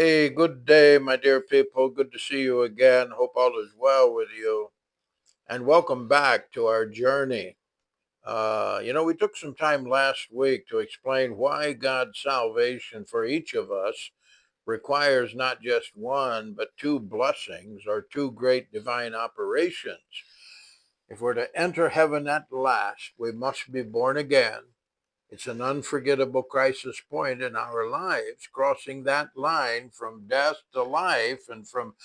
Hey, good day, my dear people. Good to see you again. Hope all is well with you. And welcome back to our journey. We took some time last week to explain why God's salvation for each of us requires not just one, but two blessings or two great divine operations. If we're to enter heaven at last, we must be born again. It's an unforgettable crisis point in our lives, crossing that line from death to life and from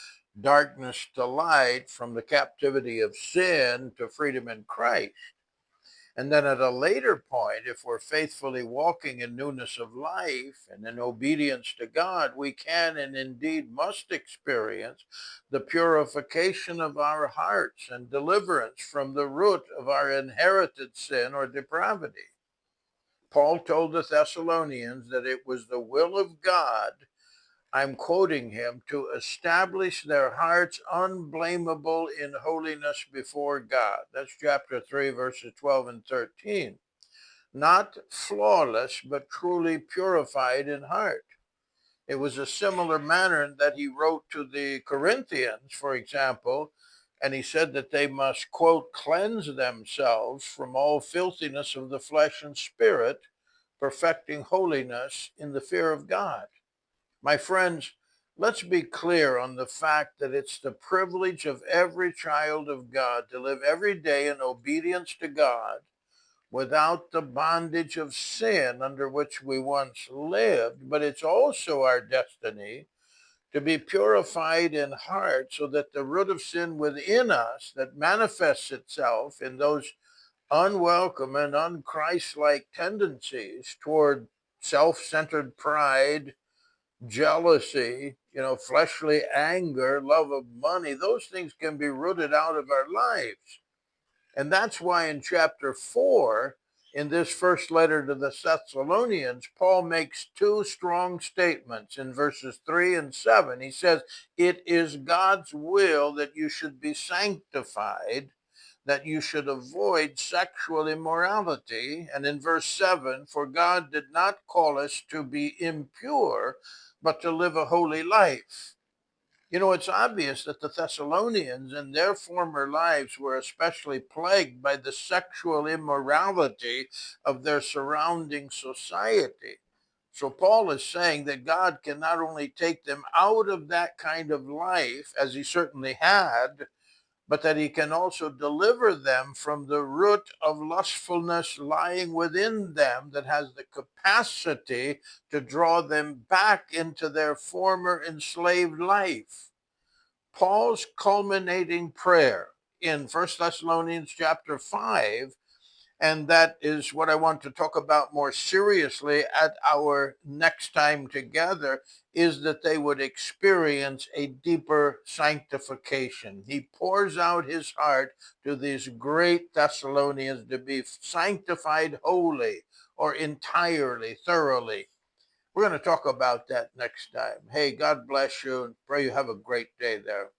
darkness to light, from the captivity of sin to freedom in Christ. And then at a later point, if we're faithfully walking in newness of life and in obedience to God, we can and indeed must experience the purification of our hearts and deliverance from the root of our inherited sin or depravity. Paul told the Thessalonians that it was the will of God, I'm quoting him, to establish their hearts unblameable in holiness before God. That's chapter 3, verses 12 and 13. Not flawless, but truly purified in heart. It was a similar manner that he wrote to the Corinthians, for example, and he said that they must, quote, cleanse themselves from all filthiness of the flesh and spirit, perfecting holiness in the fear of God. My friends, let's be clear on the fact that it's the privilege of every child of God to live every day in obedience to God without the bondage of sin under which we once lived, but it's also our destiny to be purified in heart so that the root of sin within us that manifests itself in those unwelcome and unchristlike tendencies toward self-centered pride, jealousy, fleshly anger, love of money, those things can be rooted out of our lives. And that's why in chapter 4, in this first letter to the Thessalonians, Paul makes two strong statements in verses 3 and 7. He says, it is God's will that you should be sanctified, that you should avoid sexual immorality. And in verse 7, for God did not call us to be impure, but to live a holy life. It's obvious that the Thessalonians in their former lives were especially plagued by the sexual immorality of their surrounding society. So Paul is saying that God can not only take them out of that kind of life, as he certainly had, but that he can also deliver them from the root of lustfulness lying within them that has the capacity to draw them back into their former enslaved life. Paul's culminating prayer in 1 Thessalonians chapter 5, and that is what I want to talk about more seriously at our next time together, is that they would experience a deeper sanctification. He pours out his heart to these great Thessalonians to be sanctified wholly or entirely, thoroughly. We're going to talk about that next time. Hey, God bless you and pray you have a great day there.